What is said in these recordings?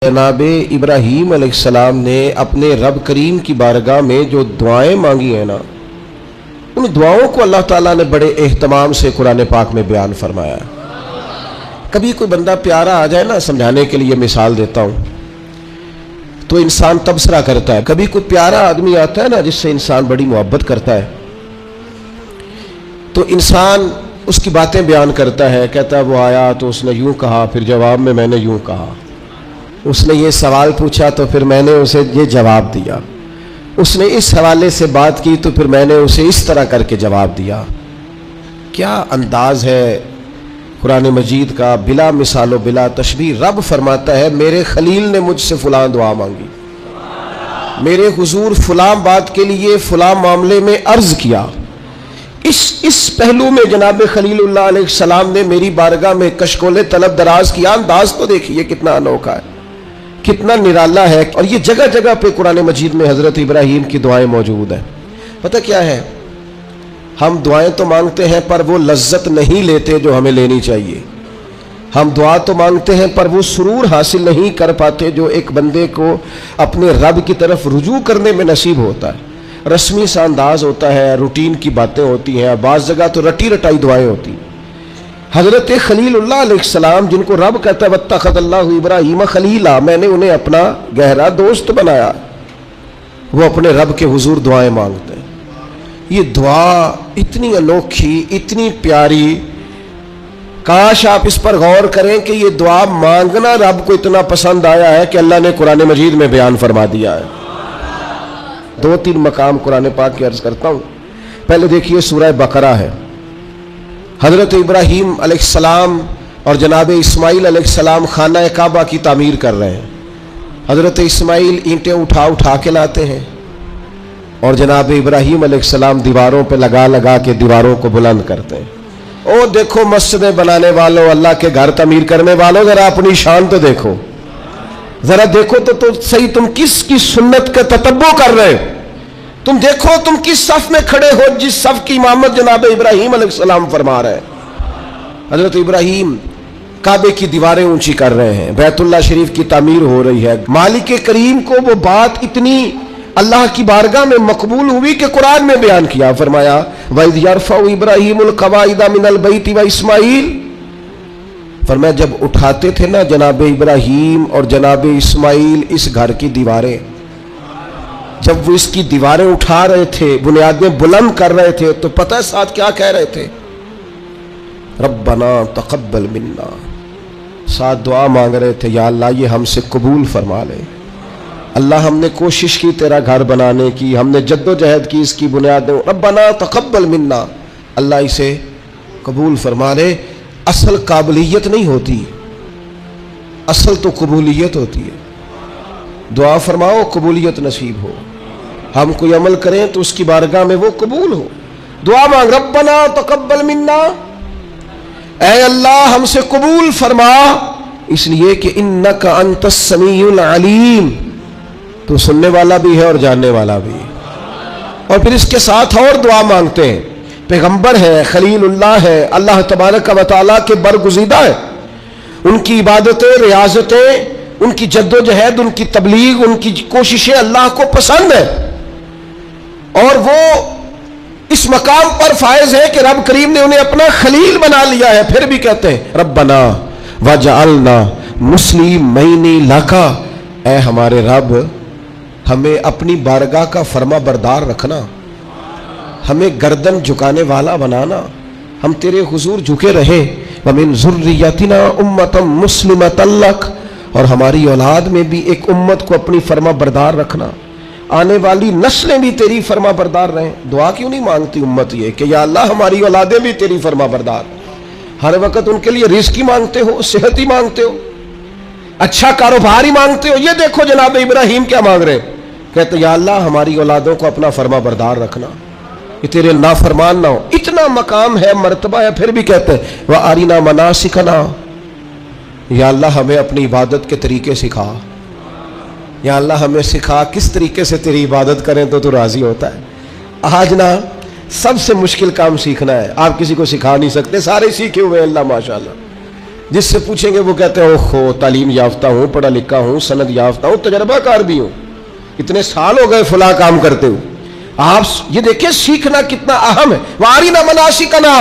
جناب ابراہیم علیہ السلام نے اپنے رب کریم کی بارگاہ میں جو دعائیں مانگی ہیں نا، ان دعاؤں کو اللہ تعالیٰ نے بڑے اہتمام سے قرآن پاک میں بیان فرمایا ہے۔ کبھی کوئی بندہ پیارا آ جائے نا، سمجھانے کے لیے مثال دیتا ہوں، تو انسان تبصرہ کرتا ہے۔ کبھی کوئی پیارا آدمی آتا ہے نا جس سے انسان بڑی محبت کرتا ہے، تو انسان اس کی باتیں بیان کرتا ہے، کہتا ہے وہ آیا تو اس نے یوں کہا، پھر جواب میں نے یوں کہا، اس نے یہ سوال پوچھا تو پھر میں نے اسے یہ جواب دیا، اس نے اس حوالے سے بات کی تو پھر میں نے اسے اس طرح کر کے جواب دیا۔ کیا انداز ہے قرآن مجید کا، بلا مثال و بلا تشبیہ۔ رب فرماتا ہے میرے خلیل نے مجھ سے فلاں دعا مانگی، میرے حضور فلاں بات کے لیے فلاں معاملے میں عرض کیا۔ اس پہلو میں جناب خلیل اللہ علیہ السلام نے میری بارگاہ میں کشکول طلب دراز کیا۔ انداز تو دیکھیے کتنا انوکھا ہے، کتنا نرالا ہے، اور یہ جگہ جگہ پہ قرآن مجید میں حضرت ابراہیم کی دعائیں موجود ہیں۔ پتہ کیا ہے، ہم دعائیں تو مانگتے ہیں پر وہ لذت نہیں لیتے جو ہمیں لینی چاہیے۔ ہم دعا تو مانگتے ہیں پر وہ سرور حاصل نہیں کر پاتے جو ایک بندے کو اپنے رب کی طرف رجوع کرنے میں نصیب ہوتا ہے۔ رسمی سا انداز ہوتا ہے، روٹین کی باتیں ہوتی ہیں، بعض جگہ تو رٹی رٹائی دعائیں ہوتی ہیں۔ حضرت خلیل اللہ علیہ السلام جن کو رب کہتا ہے واتخذ اللہ ابراہیم خلیلا، میں نے انہیں اپنا گہرا دوست بنایا، وہ اپنے رب کے حضور دعائیں مانگتے ہیں۔ یہ دعا اتنی انوکھی، اتنی پیاری، کاش آپ اس پر غور کریں کہ یہ دعا مانگنا رب کو اتنا پسند آیا ہے کہ اللہ نے قرآن مجید میں بیان فرما دیا ہے۔ دو تین مقام قرآن پاک کی عرض کرتا ہوں۔ پہلے دیکھیے سورہ بقرہ ہے، حضرت ابراہیم علیہ السلام اور جناب اسماعیل علیہ السلام خانہ کعبہ کی تعمیر کر رہے ہیں۔ حضرت اسماعیل اینٹیں اٹھا کے لاتے ہیں اور جناب ابراہیم علیہ السلام دیواروں پہ لگا کے دیواروں کو بلند کرتے ہیں۔ او دیکھو مسجدیں بنانے والوں، اللہ کے گھر تعمیر کرنے والوں، ذرا اپنی شان تو دیکھو، ذرا دیکھو تو صحیح تم کس کی سنت کا تتبع کر رہے ہو۔ تم دیکھو تم کس صف میں کھڑے ہو جس صف کی امامت جناب ابراہیم علیہ السلام فرما رہے ہیں۔ حضرت ابراہیم کعبے کی دیواریں اونچی کر رہے ہیں، بیت اللہ شریف کی تعمیر ہو رہی ہے۔ مالک کریم کو وہ بات اتنی اللہ کی بارگاہ میں مقبول ہوئی کہ قرآن میں بیان کیا، فرمایا وَإِذْ يَرْفَعُ إِبْرَاهِيمُ الْقَوَاعِدَ مِنَ الْبَيْتِ وَإِسْمَاعِيلُ، فرمایا جب اٹھاتے تھے نا جناب ابراہیم اور جناب اسماعیل اس گھر کی دیواریں، جب وہ اس کی دیواریں اٹھا رہے تھے، بنیادیں بلند کر رہے تھے، تو پتہ ہے ساتھ کیا کہہ رہے تھے؟ ربنا تقبل منا، ساتھ دعا مانگ رہے تھے یا اللہ یہ ہم سے قبول فرما لے۔ اللہ ہم نے کوشش کی تیرا گھر بنانے کی، ہم نے جد و جہد کی اس کی بنیادیں، ربنا تقبل منا، اللہ اسے قبول فرما لے۔ اصل قابلیت نہیں ہوتی، اصل تو قبولیت ہوتی ہے۔ دعا فرماؤ قبولیت نصیب ہو، ہم کوئی عمل کریں تو اس کی بارگاہ میں وہ قبول ہو۔ دعا مانگ ربنا تقبل منا، اے اللہ ہم سے قبول فرما، اس لیے کہ انک انت السمیع العلیم، تو سننے والا بھی ہے اور جاننے والا بھی ہے۔ اور پھر اس کے ساتھ اور دعا مانگتے ہیں، پیغمبر ہے، خلیل اللہ ہے، اللہ تبارک و تعالیٰ کے برگزیدہ ہے، ان کی عبادتیں، ریاضتیں، ان کی جد و جہد، ان کی تبلیغ، ان کی کوششیں اللہ کو پسند ہے، اور وہ اس مقام پر فائز ہے کہ رب کریم نے انہیں اپنا خلیل بنا لیا ہے۔ پھر بھی کہتے ہیں ربنا وجعلنا مسلمین لک، اے ہمارے رب ہمیں اپنی بارگاہ کا فرما بردار رکھنا، ہمیں گردن جھکانے والا بنانا، ہم تیرے حضور جھکے رہیں۔ ومن ذریتنا امۃ مسلمۃ لک، اور ہماری اولاد میں بھی ایک امت کو اپنی فرما بردار رکھنا، آنے والی نسلیں بھی تیری فرما بردار رہیں۔ دعا کیوں نہیں مانگتی امت یہ کہ یا اللہ ہماری اولادیں بھی تیری فرما بردار، ہر وقت ان کے لیے رزق ہی مانگتے ہو، صحت ہی مانگتے ہو، اچھا کاروبار ہی مانگتے ہو۔ یہ دیکھو جناب ابراہیم کیا مانگ رہے، کہتے یا اللہ ہماری اولادوں کو اپنا فرما بردار رکھنا، کہ تیرے نافرمان نہ ہو۔ اتنا مقام ہے، مرتبہ ہے، پھر بھی کہتے ہیں وَأَرِنَا مَنَاسِكَنَا، یا اللہ ہمیں اپنی عبادت کے طریقے سکھا، یا اللہ ہمیں سکھا کس طریقے سے تیری عبادت کریں تو راضی ہوتا ہے۔ آج نا سب سے مشکل کام سیکھنا ہے، آپ کسی کو سکھا نہیں سکتے، سارے سیکھے ہوئے ہیں اللہ ماشاءاللہ، جس سے پوچھیں گے وہ کہتے ہیں اوہو تعلیم یافتہ ہوں، پڑھا لکھا ہوں، سند یافتہ ہوں، تجربہ کار بھی ہوں، اتنے سال ہو گئے فلاں کام کرتے ہو۔ آپ یہ دیکھیں سیکھنا کتنا اہم ہے۔ وَأَرِنَا مَنَاسِكَنَا،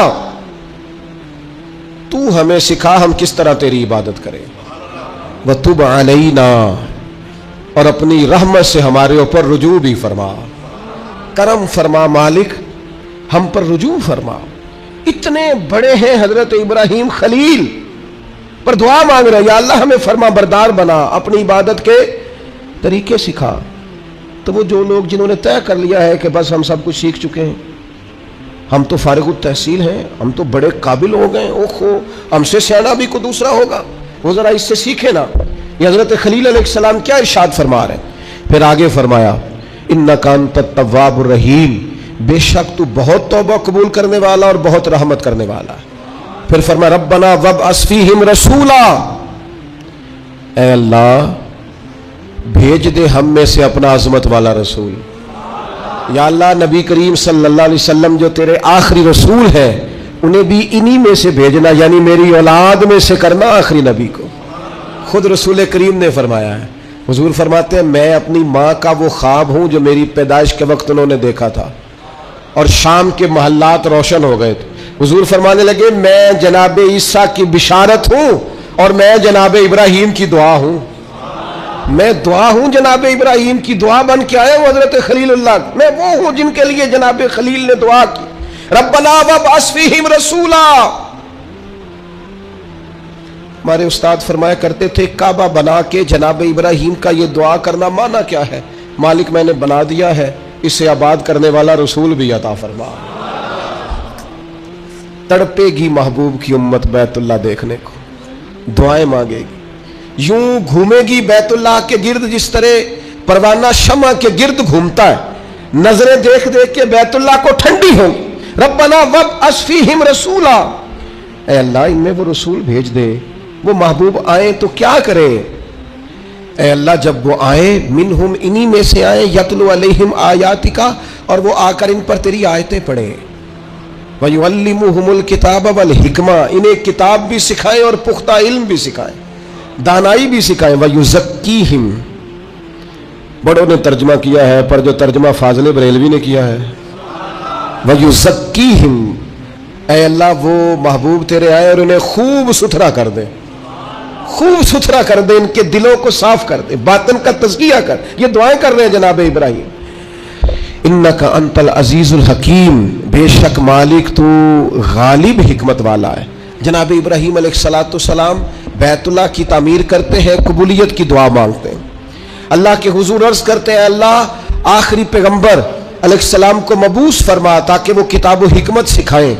تو ہمیں سکھا ہم کس طرح تیری عبادت کریں۔ وَتُبْ عَلَيْنَا، اور اپنی رحمت سے ہمارے اوپر رجوع بھی فرما، کرم فرما مالک، ہم پر رجوع فرما۔ اتنے بڑے ہیں حضرت ابراہیم خلیل، پر دعا مانگ رہے ہیں یا اللہ ہمیں فرما بردار بنا، اپنی عبادت کے طریقے سکھا۔ تو وہ جو لوگ جنہوں نے طے کر لیا ہے کہ بس ہم سب کچھ سیکھ چکے ہیں، ہم تو فارغ التحصیل ہیں، ہم تو بڑے قابل ہو گئے، اوہو ہم سے سیانا بھی کوئی دوسرا ہوگا، وہ ذرا اس سے سیکھے نا۔ یہ حضرت خلیل علیہ السلام کیا ارشاد فرما رہے ہیں؟ پھر آگے فرمایا انک انت التواب الرحیم، بے شک تو بہت توبہ قبول کرنے والا اور بہت رحمت کرنے والا ہے۔ پھر فرمایا ربنا وابعث فیہم رسولا، اے اللہ بھیج دے ہم میں سے اپنا عظمت والا رسول۔ یا اللہ نبی کریم صلی اللہ علیہ وسلم جو تیرے آخری رسول ہیں انہیں بھی انہی میں سے بھیجنا، یعنی میری اولاد میں سے کرنا آخری نبی کو۔ خود رسول کریم نے فرمایا ہے، حضور فرماتے ہیں میں اپنی ماں کا وہ خواب ہوں جو میری پیدائش کے وقت انہوں نے دیکھا تھا اور شام کے محلات روشن ہو گئے تھے۔ حضور فرمانے لگے میں جناب عیسیٰ کی بشارت ہوں اور میں جناب ابراہیم کی دعا ہوں، میں دعا ہوں جناب ابراہیم کی دعا بن کے آیا ہوں حضرت خلیل اللہ، میں وہ ہوں جن کے لیے جناب خلیل نے دعا کی ربنا وابعث فیہم رسولا۔ ہمارے استاد فرمایا کرتے تھے کعبہ بنا کے جناب ابراہیم کا یہ دعا کرنا معنی کیا ہے؟ مالک میں نے بنا دیا ہے، اسے آباد کرنے والا رسول بھی عطا فرما۔ تڑپے گی محبوب کی امت بیت اللہ دیکھنے کو، دعائیں مانگے گی، یوں گھومے گی بیت اللہ کے گرد جس طرح پروانہ شمع کے گرد گھومتا ہے، نظریں دیکھ دیکھ کے بیت اللہ کو ٹھنڈی ہوں۔ ربنا وابعث فیہم رسولا، اے اللہ ان میں وہ رسول بھیج دے، وہ محبوب آئیں تو کیا کرے؟ اے اللہ جب وہ آئیں منہم انہی میں سے آئیں، یتلو علیہم آیاتک، اور وہ آ کر ان پر تیری آیتیں پڑھیں، وَيُعَلِّمُهُمُ الْكِتَابَ وَالْحِکْمَةَ، انہیں کتاب بھی سکھائیں اور پختہ علم بھی سکھائیں، دانائی بھی سکھائیں، وَيُزَكِّيهِمْ، بڑوں نے ترجمہ کیا ہے پر جو ترجمہ فاضل بریلوی نے کیا ہے وَيُزَكِّيهِمْ، اے اللہ وہ محبوب تیرے آئے اور انہیں خوب ستھرا کر دے، خوب ستھرا کر دے، ان کے دلوں کو صاف کر دے، باطن کا تزکیہ کر۔ یہ دعائیں کر رہے ہیں جناب ابراہیم۔ انک انت العزیز الحکیم، بے شک مالک تو غالب حکمت والا ہے۔ جناب ابراہیم علیہ السلام بیت اللہ کی تعمیر کرتے ہیں، قبولیت کی دعا مانگتے ہیں، اللہ کے حضور عرض کرتے ہیں اللہ آخری پیغمبر علیہ السلام کو مبعوث فرما تاکہ وہ کتاب و حکمت سکھائیں،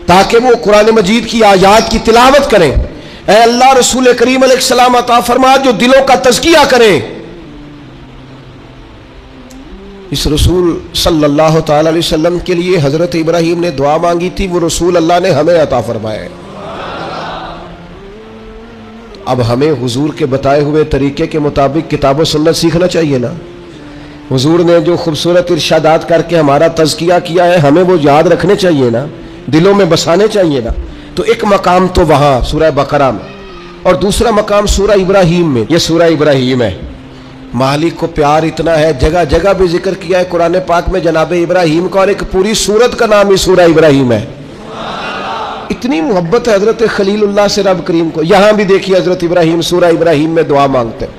تاکہ وہ قرآن مجید کی آیات کی تلاوت کریں۔ اے اللہ رسول کریم علیہ السلام عطا فرما جو دلوں کا تزکیہ کریں۔ اس رسول صلی اللہ تعالی علیہ وسلم کے لیے حضرت ابراہیم نے دعا مانگی تھی، وہ رسول اللہ نے ہمیں عطا فرمائے۔ اب ہمیں حضور کے بتائے ہوئے طریقے کے مطابق کتاب و سنت سیکھنا چاہیے نا۔ حضور نے جو خوبصورت ارشادات کر کے ہمارا تزکیہ کیا ہے ہمیں وہ یاد رکھنے چاہیے نا، دلوں میں بسانے چاہیے نا۔ تو ایک مقام تو وہاں سورہ بقرہ میں اور دوسرا مقام سورہ ابراہیم میں، یہ سورہ ابراہیم ہے۔ مالک کو پیار اتنا ہے، جگہ جگہ بھی ذکر کیا ہے قرآن پاک میں جناب ابراہیم کا، اور ایک پوری سورت کا نام ہی سورہ ابراہیم ہے۔ اتنی محبت ہے حضرت خلیل اللہ سے رب کریم کو۔ یہاں بھی دیکھیے حضرت ابراہیم سورہ ابراہیم میں دعا مانگتے ہیں۔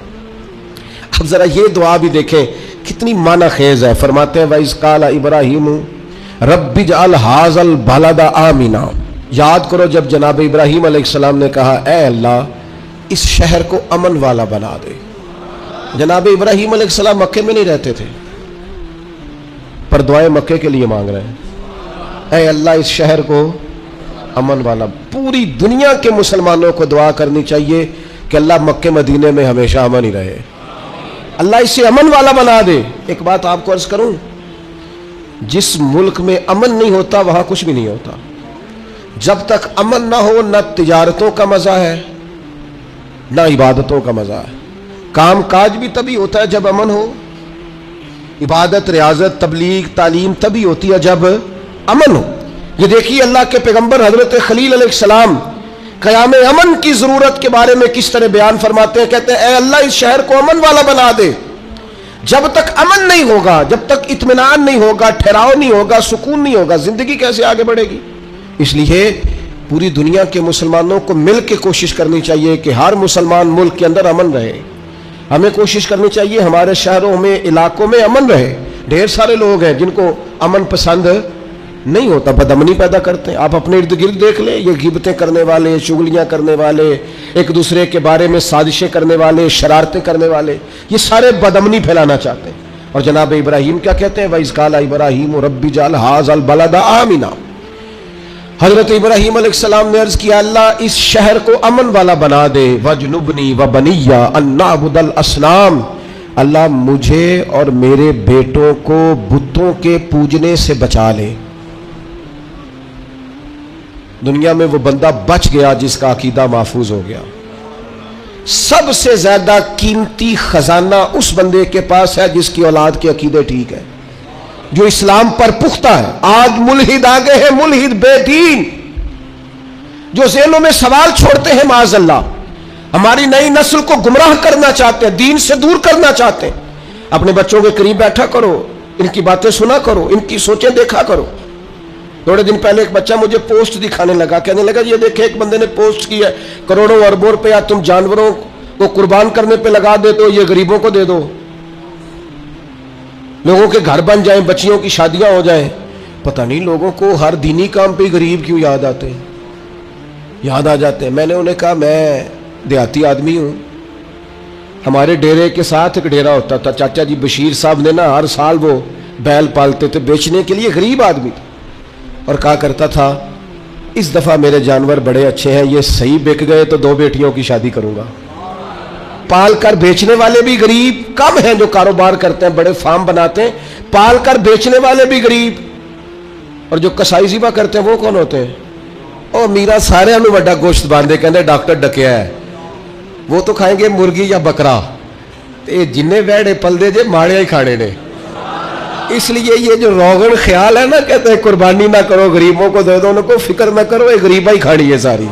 اب ذرا یہ دعا بھی دیکھیں کتنی معنی خیز ہے۔ فرماتے ہیں وَإِذْ قَالَ إِبْرَاهِيمُ رَبِّ اجْعَلْ هَٰذَا الْبَلَدَ آمِنًا، یاد کرو جب جناب ابراہیم علیہ السلام نے کہا اے اللہ اس شہر کو امن والا بنا دے۔ جناب ابراہیم علیہ السلام مکے میں نہیں رہتے تھے پر دعائیں مکے کے لیے مانگ رہے ہیں، اے اللہ اس شہر کو امن والا۔ پوری دنیا کے مسلمانوں کو دعا کرنی چاہیے کہ اللہ مکے مدینے میں ہمیشہ امن ہی رہے، اللہ اسے امن والا بنا دے۔ ایک بات آپ کو عرض کروں، جس ملک میں امن نہیں ہوتا وہاں کچھ بھی نہیں ہوتا۔ جب تک امن نہ ہو نہ تجارتوں کا مزہ ہے نہ عبادتوں کا مزہ ہے۔ کام کاج بھی تبھی ہوتا ہے جب امن ہو، عبادت ریاضت تبلیغ تعلیم تبھی ہوتی ہے جب امن ہو۔ یہ دیکھیے اللہ کے پیغمبر حضرت خلیل علیہ السلام قیام امن کی ضرورت کے بارے میں کس طرح بیان فرماتے ہیں. کہتے ہیں اے اللہ اس شہر کو امن والا بنا دے. جب تک امن نہیں ہوگا, جب تک اطمینان نہیں ہوگا, ٹھہراؤ نہیں ہوگا, سکون نہیں ہوگا, زندگی کیسے آگے بڑھے گی؟ اس لیے پوری دنیا کے مسلمانوں کو مل کے کوشش کرنی چاہیے کہ ہر مسلمان ملک کے اندر امن رہے. ہمیں کوشش کرنی چاہیے ہمارے شہروں میں, علاقوں میں امن رہے. ڈھیر سارے لوگ ہیں جن کو امن پسند نہیں ہوتا, بدامنی پیدا کرتے ہیں. آپ اپنے ارد گرد دیکھ لیں, یہ غیبتیں کرنے والے, چغلیاں کرنے والے, ایک دوسرے کے بارے میں سازشیں کرنے والے, شرارتیں کرنے والے, یہ سارے بدامنی پھیلانا چاہتے ہیں. اور جناب ابراہیم کیا کہتے ہیں؟ وَإِذْ قَالَ إِبْرَاهِيمُ رَبِّ اجْعَلْ هَٰذَا الْبَلَدَ آمِنًا. حضرت ابراہیم علیہ السلام نے عرض کیا اللہ اس شہر کو امن والا بنا دے. وَاجْنُبْنِي وَبَنِيَّ أَن نَّعْبُدَ الْأَصْنَامَ. اللہ مجھے اور میرے بیٹوں کو بتوں کے پوجنے سے بچا لے. دنیا میں وہ بندہ بچ گیا جس کا عقیدہ محفوظ ہو گیا. سب سے زیادہ قیمتی خزانہ اس بندے کے پاس ہے جس کی اولاد کے عقیدے ٹھیک ہے, جو اسلام پر پختہ ہے. آج ملحد آگے ہیں, ملحد بے دین, جو ذہنوں میں سوال چھوڑتے ہیں معاذ اللہ, ہماری نئی نسل کو گمراہ کرنا چاہتے ہیں, دین سے دور کرنا چاہتے ہیں. اپنے بچوں کے قریب بیٹھا کرو, ان کی باتیں سنا کرو, ان کی سوچیں دیکھا کرو. تھوڑے دن پہلے ایک بچہ مجھے پوسٹ دکھانے لگا, کہنے لگا یہ دیکھیں ایک بندے نے پوسٹ کی ہے, کروڑوں اربوں روپیہ تم جانوروں کو قربان کرنے پہ لگا دیتے ہو, یہ غریبوں کو دے دو, لوگوں کے گھر بن جائیں, بچیوں کی شادیاں ہو جائیں. پتہ نہیں لوگوں کو ہر دینی کام پہ غریب کیوں یاد آ جاتے ہیں. میں نے انہیں کہا میں دیہاتی آدمی ہوں, ہمارے ڈیرے کے ساتھ ایک ڈیرا ہوتا تھا, چاچا جی بشیر صاحب نے نا ہر سال وہ بیل پالتے تھے بیچنے کے لیے, غریب آدمی تھا, اور کہا کرتا تھا اس دفعہ میرے جانور بڑے اچھے ہیں, یہ صحیح بک گئے تو 2 بیٹیوں کی شادی کروں گا. پال کر بیچنے والے بھی غریب کم ہیں, جو کاروبار کرتے ہیں, بڑے فارم بناتے ہیں, پال کر بیچنے والے بھی غریب. اور جو کسائی ذبح کرتے ہیں وہ کون ہوتے ہیں؟ او میرا سارے انو بڑا گوشت باندھے کہندے ڈاکٹر ڈکیا ہے, وہ تو کھائیں گے مرغی یا بکرا, جنہیں ویڑے پل دے جے ماڑے ہی کھانے نے. اس لیے یہ جو روغن خیال ہے نا, کہتے ہیں قربانی نہ کرو, غریبوں کو دے دو, ان کو فکر نہ کرو, یہ غریبہ ہی کھانی ہے ساری.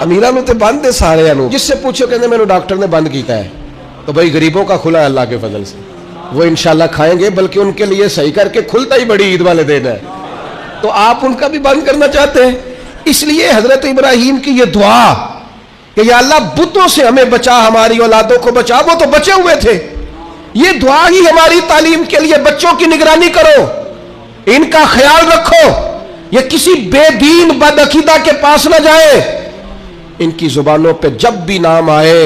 امیرہ نو تے بند دے سارے انو, جس سے پوچھو کہتے ہیں میں نے ڈاکٹر نے بند کیتا ہے, تو بھائی غریبوں کا کھلا ہے اللہ کے فضل سے, وہ انشاءاللہ کھائیں گے, بلکہ ان کے لیے صحیح کر کے کھلتا ہی بڑی عید والے دن ہے. تو آپ ان کا بھی بند کرنا چاہتے ہیں. اس لیے حضرت ابراہیم کی یہ دعا کہ یا اللہ بتوں سے ہمیں بچا, ہماری اولادوں کو بچا, وہ تو بچے ہوئے تھے. یہ دعا ہی ہماری تعلیم کے لیے, بچوں کی نگرانی کرو, ان کا خیال رکھو, یہ کسی بے دین بدعقیدہ کے پاس نہ جائے. ان کی زبانوں پہ جب بھی نام آئے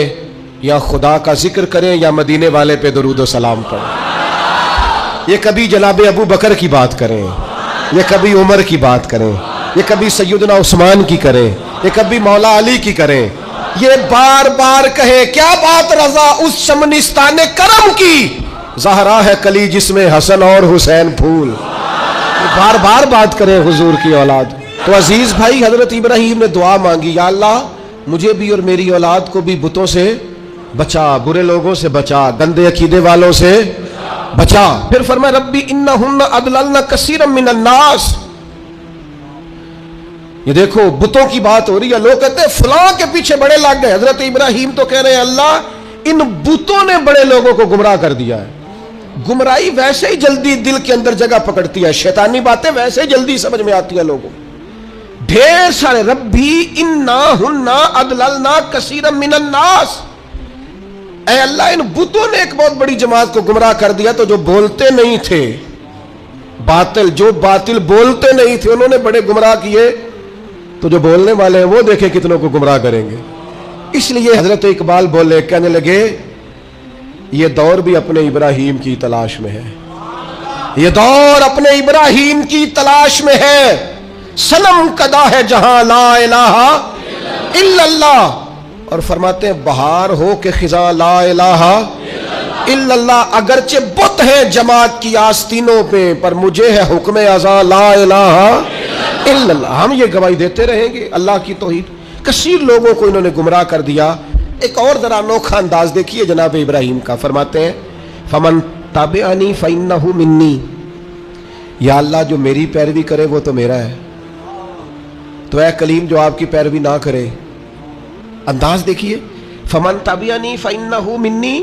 یا خدا کا ذکر کریں یا مدینے والے پہ درود و سلام پڑھیں. یہ کبھی جناب ابو بکر کی بات کریں, یہ کبھی عمر کی بات کریں, یہ کبھی سیدنا عثمان کی کریں, یہ کبھی مولا علی کی کریں, یہ بار بار کہے کیا بات رضا اس شمنستان کرم کی, زہرا ہے کلی جس میں حسن اور حسین پھول. بار بار بات کریں حضور کی اولاد. تو عزیز بھائی حضرت ابراہیم نے دعا مانگی, یا اللہ مجھے بھی اور میری اولاد کو بھی بتوں سے بچا, برے لوگوں سے بچا, گندے عقیدے والوں سے بچا. پھر فرمایا ربی انہن اضللن کثیرا من الناس. یہ دیکھو بتوں کی بات ہو رہی ہے, لوگ کہتے ہیں فلاں کے پیچھے بڑے لگ گئے. حضرت ابراہیم تو کہہ رہے ہیں اللہ ان بتوں نے بڑے لوگوں کو گمراہ کر دیا ہے. گمراہی ویسے ہی جلدی دل کے اندر جگہ پکڑتی ہے, شیطانی باتیں ویسے ہی جلدی سمجھ میں آتی ہیں لوگوں. ڈھیر سارے ربی انہن اضللن کثیرا من الناس, اے اللہ ان بتوں نے ایک بہت بڑی جماعت کو گمراہ کر دیا. تو جو بولتے نہیں تھے باطل, جو باطل بولتے نہیں تھے انہوں نے بڑے گمراہ کیے, تو جو بولنے والے ہیں وہ دیکھیں کتنوں کو گمراہ کریں گے. اس لیے حضرت اقبال بولے, کہنے لگے یہ دور بھی اپنے ابراہیم کی تلاش میں ہے, یہ دور اپنے ابراہیم کی تلاش میں ہے. صنم کدا ہے جہاں لا الہ الا اللہ, اور فرماتے ہیں بہار ہو کہ خزاں لا الہ الا اللہ. اگرچہ بت ہے جماعت کی آستینوں پہ, پر مجھے ہے حکم ازاں لا الہ الا اللہ. ہم یہ گواہی دیتے رہیں گے اللہ کی توحید. کثیر لوگوں کو انہوں نے گمراہ کر دیا. ایک اور ذرا انوکھا انداز دیکھیے جناب ابراہیم کا. فرماتے ہیں فمن تابعنی فانہ منی, یا اللہ جو میری پیروی کرے وہ تو میرا ہے. تو اے کلیم جو آپ کی پیروی نہ کرے، انداز دیکھیے، فمن تبعنی فانہ منی،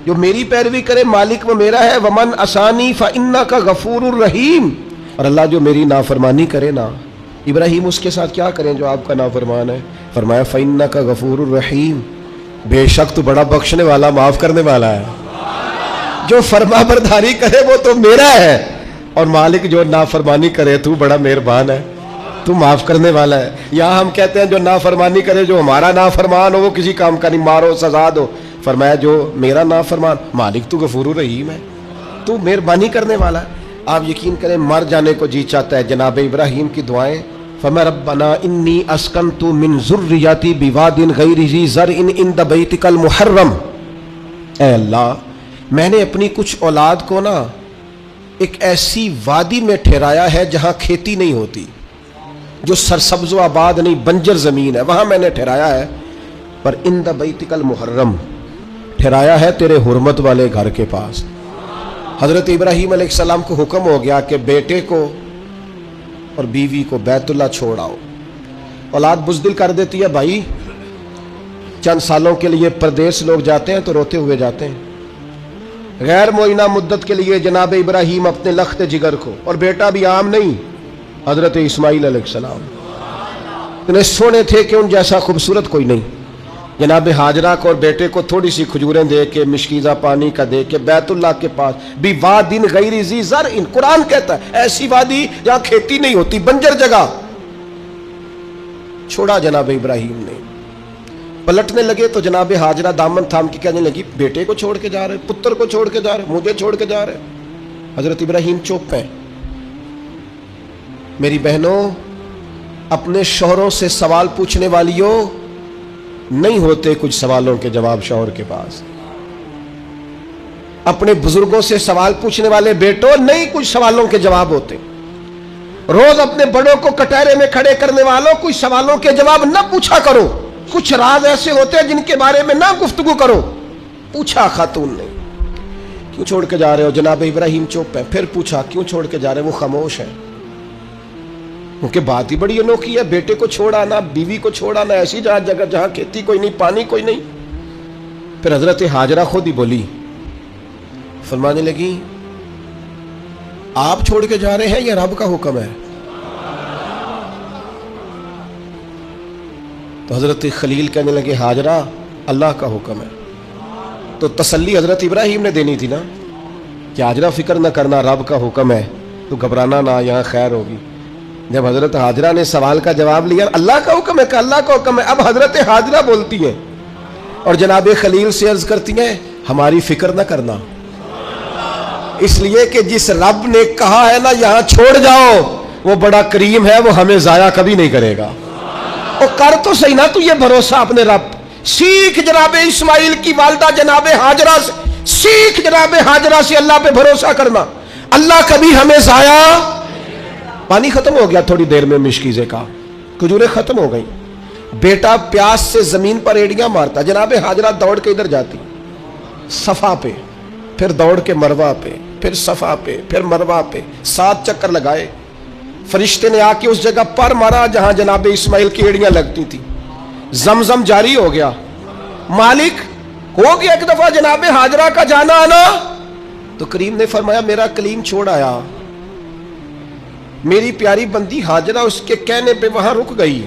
جو میری پیروی کرے مالک وہ میرا ہے، ومن عصانی فانک غفور الرحیم، اور اللہ جو میری نافرمانی کرے نا، ابراہیم اس کے ساتھ کیا کریں جو آپ کا نافرمان ہے؟ فرمایا فانک غفور الرحیم، بے شک تو بڑا بخشنے والا، معاف کرنے والا ہے، جو فرما برداری کرے وہ تو میرا ہے، اور مالک جو نافرمانی کرے تو بڑا مہربان ہے، تو معاف کرنے والا ہے۔ یہاں ہم کہتے ہیں جو نافرمانی کرے، جو ہمارا نافرمان ہو وہ کسی کام کا نہیں، مارو سزا دو، فرمایا جو میرا نافرمان، مالک تو غفور الرحیم ہے، تو مہربانی کرنے والا ہے۔ آپ یقین کریں مر جانے کو جی چاہتا ہے۔ جناب ابراہیم کی دعائیں، فَمَا رَبَّنَا إِنِّي أَسْكَنْتُ مِنْ ذُرِّيَّتِي بِوَادٍ غَيْرِ ذِي زَرْعٍ عِنْدَ بَيْتِكَ الْمُحَرَّمِ، اے اللہ میں نے اپنی کچھ اولاد کو نا ایک ایسی وادی میں ٹھہرایا ہے جہاں کھیتی نہیں ہوتی، جو سرسبز و آباد نہیں، بنجر زمین ہے، وہاں میں نے ٹھہرایا ہے، پر عند بیتک المحرم ٹھہرایا ہے تیرے حرمت والے گھر کے پاس۔ حضرت ابراہیم علیہ السلام کو حکم ہو گیا کہ بیٹے کو اور بیوی کو بیت اللہ چھوڑ آؤ۔ اولاد بزدل کر دیتی ہے بھائی، چند سالوں کے لیے پردیس لوگ جاتے ہیں تو روتے ہوئے جاتے ہیں، غیر معینہ مدت کے لیے جناب ابراہیم اپنے لخت جگر کو، اور بیٹا بھی عام نہیں، حضرت اسماعیل علیہ السلام اتنے سونے تھے کہ ان جیسا خوبصورت کوئی نہیں، جناب ہاجرہ کو اور بیٹے کو تھوڑی سی کھجوریں دے کے، مشکیزہ پانی کا دے کے بیت اللہ کے پاس، بھی وادٍ غیر ذی زرع، قرآن کہتا ہے ایسی وادی جہاں کھیتی نہیں ہوتی، بنجر جگہ، چھوڑا جناب ابراہیم نے۔ پلٹنے لگے تو جناب ہاجرہ دامن تھام کے کہنے لگی بیٹے کو چھوڑ کے جا رہے، پتر کو چھوڑ کے جا رہے، مجھے چھوڑ کے جا رہے۔ حضرت ابراہیم چپ ہیں۔ میری بہنوں، اپنے شوہروں سے سوال پوچھنے والیوں، نہیں ہوتے کچھ سوالوں کے جواب شوہر کے پاس۔ اپنے بزرگوں سے سوال پوچھنے والے بیٹوں، نہیں کچھ سوالوں کے جواب ہوتے۔ روز اپنے بڑوں کو کٹہرے میں کھڑے کرنے والوں، کچھ سوالوں کے جواب نہ پوچھا کرو، کچھ راز ایسے ہوتے ہیں جن کے بارے میں نہ گفتگو کرو۔ پوچھا خاتون نے کیوں چھوڑ کے جا رہے ہو؟ جناب ابراہیم چپ ہے۔ پھر پوچھا کیوں چھوڑ کے جا رہے؟ وہ خاموش ہے، کیونکہ بات ہی بڑی انوکھی ہے، بیٹے کو چھوڑ آنا، بیوی کو چھوڑ آنا ایسی جگہ جہاں کھیتی کوئی نہیں، پانی کوئی نہیں۔ پھر حضرت ہاجرہ خود ہی بولی، فرمانے لگی آپ چھوڑ کے جا رہے ہیں یا رب کا حکم ہے؟ تو حضرت خلیل کہنے لگے ہاجرہ اللہ کا حکم ہے۔ تو تسلی حضرت ابراہیم نے دینی تھی نا کہ ہاجرہ فکر نہ کرنا، رب کا حکم ہے، تو گھبرانا نہ، یہاں خیر ہوگی۔ جب حضرت ہاجرہ نے سوال کا جواب لیا، اللہ کا حکم ہے کہ اللہ کا حکم ہے، اب حضرت ہاجرہ بولتی ہیں اور جناب خلیل سے عرض کرتی ہیں ہماری فکر نہ کرنا، اس لیے کہ جس رب نے کہا ہے نا یہاں چھوڑ جاؤ، وہ بڑا کریم ہے، وہ ہمیں ضائع کبھی نہیں کرے گا۔ اور کر تو صحیح نا تو یہ بھروسہ اپنے رب، سیکھ جناب اسماعیل کی والدہ جناب ہاجرہ سے، سیکھ جناب ہاجرہ سے اللہ پہ بھروسہ کرنا، اللہ کبھی ہمیں ضائع۔ پانی ختم ہو گیا تھوڑی دیر میں مشکیزے کا، کھجوریں ختم ہو گئیں، بیٹا پیاس سے زمین پر ایڑیاں مارتا، جناب ہاجرہ دوڑ کے ادھر جاتی صفا پہ، پھر دوڑ کے مروہ پہ، پھر صفا پہ، پھر مروہ پہ، 7 چکر لگائے۔ فرشتے نے آ کے اس جگہ پر مارا جہاں جناب اسماعیل کی ایڑیاں لگتی تھی، زمزم جاری ہو گیا۔ مالک ہو گیا ایک دفعہ جناب ہاجرہ کا جانا آنا، تو کریم نے فرمایا میرا کلیم چھوڑ آیا، میری پیاری بندی ہاجرہ اس کے کہنے پہ وہاں رک گئی۔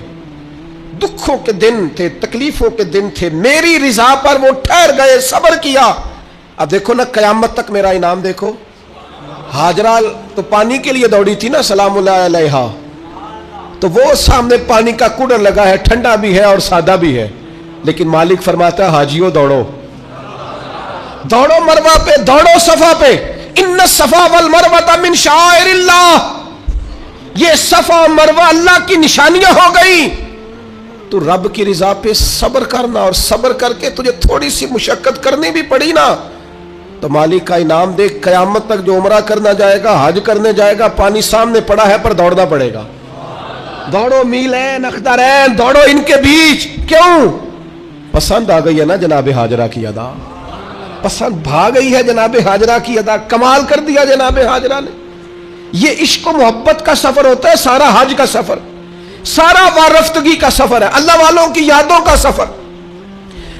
دکھوں کے دن تھے، تکلیفوں کے دن تھے، میری رضا پر وہ ٹھہر گئے، صبر کیا۔ اب دیکھو نا قیامت تک میرا انعام دیکھو۔ ہاجرہ تو پانی کے لیے دوڑی تھی نا، سلام اللہ علیہا، تو وہ سامنے پانی کا کوڑر لگا ہے، ٹھنڈا بھی ہے اور سادہ بھی ہے، لیکن مالک فرماتا ہے حاجیوں دوڑو، دوڑو مروہ پہ، دوڑو صفا پہ، ان الصفا والمروہ من شعائر اللہ، یہ صفا و مروہ اللہ کی نشانیاں ہو گئی۔ تو رب کی رضا پہ صبر کرنا، اور صبر کر کے تجھے تھوڑی سی مشقت کرنی بھی پڑی نا، تو مالک کا انعام دیکھ۔ قیامت تک جو عمرہ کرنا جائے گا، حج کرنے جائے گا، پانی سامنے پڑا ہے پر دوڑنا پڑے گا۔ دوڑو میلین اخترین، دوڑو ان کے بیچ۔ کیوں؟ پسند آ گئی ہے نا جناب ہاجرہ کی ادا، پسند بھا گئی ہے جناب ہاجرہ کی ادا، کمال کر دیا جناب ہاجرہ نے۔ یہ عشق و محبت کا سفر ہوتا ہے، سارا حج کا سفر۔ سارا وارفتگی کا سفر ہے، اللہ والوں کی یادوں کا سفر۔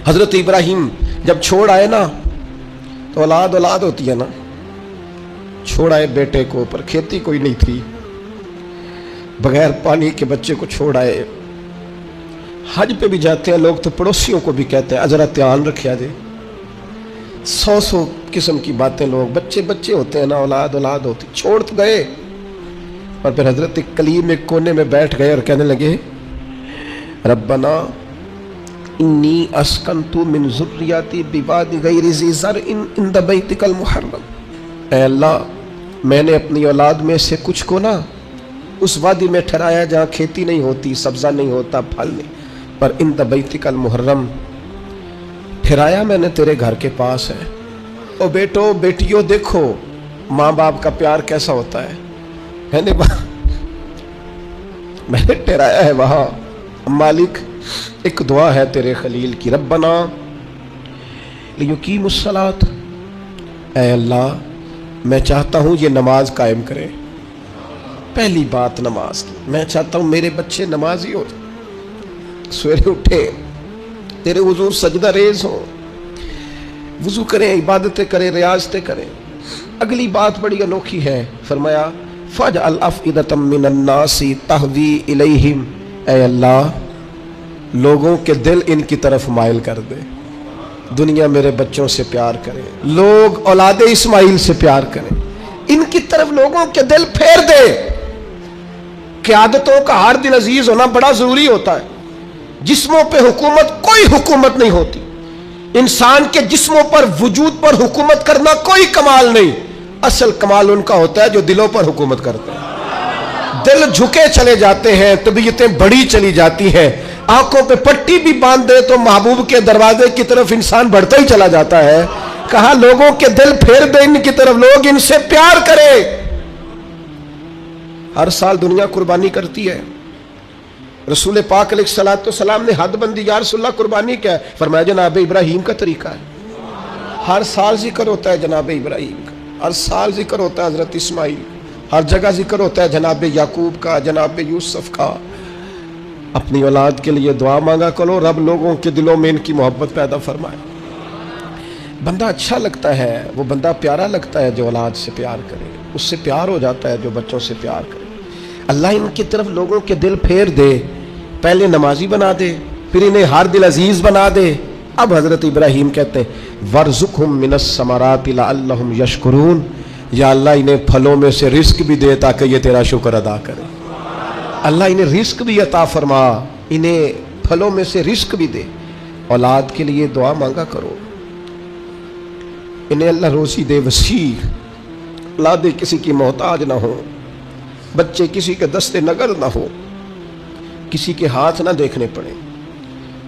حضرت ابراہیم جب چھوڑ آئے نا تو اولاد ہوتی ہے نا، چھوڑ آئے بیٹے کو، پر کھیتی کوئی نہیں تھی، بغیر پانی کے بچے کو چھوڑ آئے۔ حج پہ بھی جاتے ہیں لوگ تو پڑوسیوں کو بھی کہتے ہیں ذرا دھیان رکھیا جائے، 100 قسم کی باتیں، لوگ بچے ہوتے ہیں نا، اولاد ہوتی، چھوڑ تو گئے، اور پھر حضرت کلیم ایک کونے میں بیٹھ گئے اور کہنے لگے ربنا انی اسکنت من ذریاتی بواد غیر ذی زرع عند بیتک المحرم، اے اللہ میں نے اپنی اولاد میں سے کچھ کو نا اس وادی میں ٹھہرایا جہاں کھیتی نہیں ہوتی، سبزہ نہیں ہوتا، پھل نہیں، پر عند بیتک المحرم ٹھہرایا میں نے تیرے گھر کے پاس ہے۔ او بیٹو بیٹیوں دیکھو ماں باپ کا پیار کیسا ہوتا ہے، میں نے ٹھہرایا ہے وہاں۔ مالک ایک دعا ہے تیرے خلیل کی، ربنا لیقیموا الصلاۃ، اے اللہ میں چاہتا ہوں یہ نماز قائم کرے، پہلی بات نماز کی، میں چاہتا ہوں میرے بچے نمازی ہو، سویرے اٹھے تیرے حضور سجدہ ریز ہوں، وضو کریں، عبادتیں کریں، ریاضتیں کریں۔ اگلی بات بڑی انوکھی ہے، فرمایا فَاجْعَلْ أَفْئِدَةً مِّنَ النَّاسِ تَهْوِي إِلَيْهِمْ، اے اللہ لوگوں کے دل ان کی طرف مائل کر دے، دنیا میرے بچوں سے پیار کرے، لوگ اولاد اسماعیل سے پیار کریں، ان کی طرف لوگوں کے دل پھیر دے۔ قیادتوں کا ہر دل عزیز ہونا بڑا ضروری ہوتا ہے، جسموں پہ حکومت کوئی حکومت نہیں ہوتی، انسان کے جسموں پر وجود پر حکومت کرنا کوئی کمال نہیں، اصل کمال ان کا ہوتا ہے جو دلوں پر حکومت کرتے ہیں۔ دل جھکے چلے جاتے ہیں، طبیعتیں بڑی چلی جاتی ہیں، آنکھوں پہ پٹی بھی باندھ دے تو محبوب کے دروازے کی طرف انسان بڑھتا ہی چلا جاتا ہے۔ کہا لوگوں کے دل پھیر دے ان کی طرف، لوگ ان سے پیار کرے۔ ہر سال دنیا قربانی کرتی ہے، رسول پاک علیہ السلام نے حد بندی، یا رسول اللہ قربانی کیا ہے؟ فرمایا جناب ابراہیم کا طریقہ ہے، ہر سال ذکر ہوتا ہے جناب ابراہیم کا، ہر سال ذکر ہوتا ہے حضرت اسماعیل، ہر جگہ ذکر ہوتا ہے جناب یعقوب کا، جناب یوسف کا۔ اپنی اولاد کے لیے دعا مانگا کرو، رب لوگوں کے دلوں میں ان کی محبت پیدا فرمائے۔ بندہ اچھا لگتا ہے، وہ بندہ پیارا لگتا ہے جو اولاد سے پیار کرے، اس سے پیار ہو جاتا ہے جو بچوں سے پیار کرے۔ اللہ ان کی طرف لوگوں کے دل پھیر دے، پہلے نمازی بنا دے، پھر انہیں ہر دل عزیز بنا دے۔ اب حضرت ابراہیم کہتے ہیں وَارْزُقْهُم مِّنَ الثَّمَرَاتِ لَعَلَّهُمْ يَشْكُرُونَ، یا اللہ انہیں پھلوں میں سے رزق بھی دے تاکہ یہ تیرا شکر ادا کرے۔ اللہ انہیں رزق بھی عطا فرما، انہیں پھلوں میں سے رزق بھی دے۔ اولاد کے لیے دعا مانگا کرو، انہیں اللہ روزی دے وسیع، اولادیں کسی کی محتاج نہ ہو، بچے کسی کے دستے نگر نہ ہو، کسی کے ہاتھ نہ دیکھنے پڑے،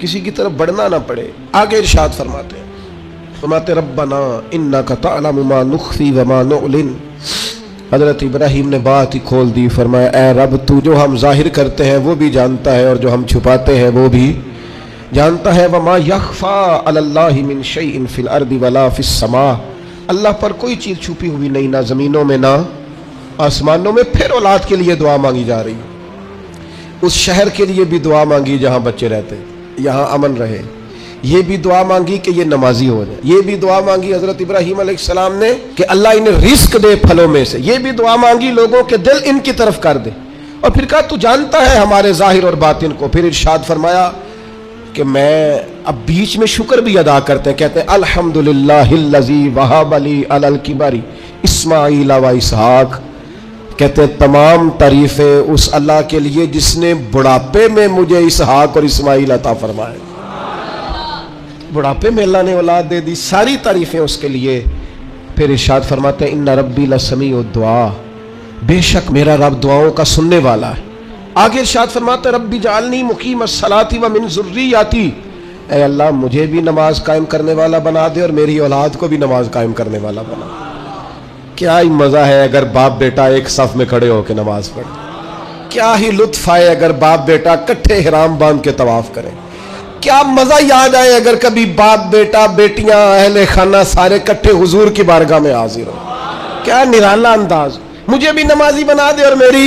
کسی کی طرف بڑھنا نہ پڑے۔ آگے ارشاد فرماتے ربنا انک تعلم ما نخفی وما نعلن، حضرت ابراہیم نے بات ہی کھول دی، فرمایا اے رب تو جو ہم ظاہر کرتے ہیں وہ بھی جانتا ہے، اور جو ہم چھپاتے ہیں وہ بھی جانتا ہے۔ وما یخفی علی اللہ من شیء فی الارض ولا فی السماء، اللہ پر کوئی چیز چھپی ہوئی نہیں، نہ زمینوں میں نہ آسمانوں میں۔ پھر اولاد کے لیے دعا مانگی جا رہی ہے، اس شہر کے لیے بھی دعا مانگی جہاں بچے رہتے، یہاں امن رہے، یہ بھی دعا مانگی کہ یہ نمازی ہو جائے، یہ بھی دعا مانگی حضرت ابراہیم علیہ السلام نے کہ اللہ انہیں رزق دے پھلوں میں سے، یہ بھی دعا مانگی لوگوں کے دل ان کی طرف کر دے، اور پھر کہا تو جانتا ہے ہمارے ظاہر اور باطن کو۔ پھر ارشاد فرمایا کہ میں اب بیچ میں شکر بھی ادا کرتے ہیں، کہتے ہیں الحمدللہ الذی وہب لی علی الکبر اسماعیل و اسحاق، کہتے ہیں تمام تعریفیں اس اللہ کے لیے جس نے بڑھاپے میں مجھے اسحاق اور اسماعیل عطا فرمائے۔ بڑھاپے میں اللہ نے اولاد دے دی، ساری تعریفیں اس کے لیے۔ پھر ارشاد فرماتے ہیں ان ربی لسمیع الدعاء، بے شک میرا رب دعاؤں کا سننے والا ہے۔ آگے ارشاد فرماتے ہیں ربی جعلنی مقیم الصلاۃ ومن ذریتی، اے اللہ مجھے بھی نماز قائم کرنے والا بنا دے اور میری اولاد کو بھی نماز قائم کرنے والا بنا دے۔ کیا ہی مزہ ہے اگر باپ بیٹا ایک صف میں کھڑے ہو کے نماز پڑھیں، کیا ہی لطف آئے اگر باپ بیٹا کٹھے احرام باندھ کے طواف کریں، کیا مزہ یاد آئے اگر کبھی باپ بیٹا بیٹیاں اہل خانہ سارے کٹھے حضور کی بارگاہ میں حاضر ہو۔ کیا نرالا انداز، مجھے بھی نمازی بنا دے اور میری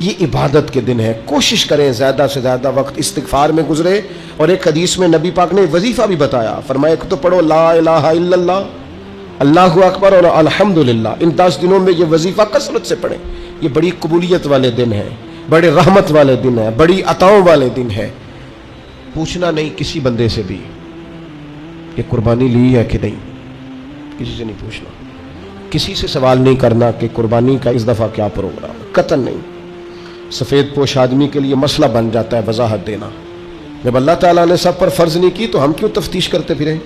یہ عبادت کے دن ہے. کوشش کریں زیادہ سے زیادہ وقت استغفار میں گزرے. اور ایک حدیث میں نبی پاک نے وظیفہ بھی بتایا, فرمایا ایک تو پڑھو لا الہ الا اللہ, اللہ اکبر اور الحمدللہ. ان 10 دنوں میں یہ وظیفہ کثرت سے پڑھیں. یہ بڑی قبولیت والے دن ہیں, بڑے رحمت والے دن ہیں, بڑی عطاؤں والے دن ہیں. پوچھنا نہیں کسی بندے سے بھی کہ قربانی لی ہے کہ نہیں, کسی سے نہیں پوچھنا. کسی سے سوال نہیں کرنا کہ قربانی کا اس دفعہ کیا پروگرام, قطعاً نہیں. سفید پوش آدمی کے لیے مسئلہ بن جاتا ہے وضاحت دینا. جب اللہ تعالیٰ نے سب پر فرض نہیں کی تو ہم کیوں تفتیش کرتے پھریں؟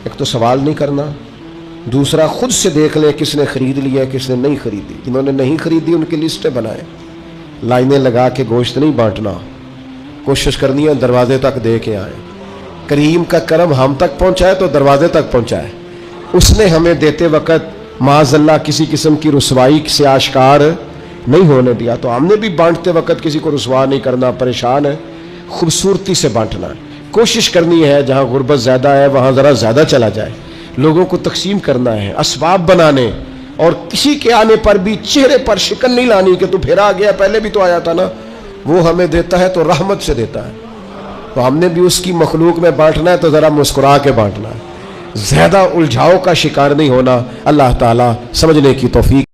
ایک تو سوال نہیں کرنا, دوسرا خود سے دیکھ لیں کس نے خرید لیا ہے کس نے نہیں خریدی. جنہوں نے نہیں خریدی ان کی لسٹیں بنائیں. لائنیں لگا کے گوشت نہیں بانٹنا, کوشش کرنی ہے دروازے تک دے کے آئیں. کریم کا کرم ہم تک پہنچائے تو دروازے تک پہنچائے. اس نے ہمیں دیتے وقت معاذ اللہ کسی قسم کی رسوائی سے آشکار نہیں ہونے دیا, تو ہم نے بھی بانٹتے وقت کسی کو رسوا نہیں کرنا, پریشان ہے, خوبصورتی سے بانٹنا ہے. کوشش کرنی ہے جہاں غربت زیادہ ہے وہاں ذرا زیادہ چلا جائے. لوگوں کو تقسیم کرنا ہے, اسباب بنانے, اور کسی کے آنے پر بھی چہرے پر شکن نہیں لانی کہ تو پھر آ گیا, پہلے بھی تو آیا تھا نا. وہ ہمیں دیتا ہے تو رحمت سے دیتا ہے, تو ہم نے بھی اس کی مخلوق میں بانٹنا ہے تو ذرا مسکرا کے بانٹنا ہے. زیادہ الجھاؤ کا شکار نہیں ہونا. اللہ تعالیٰ سمجھنے کی توفیق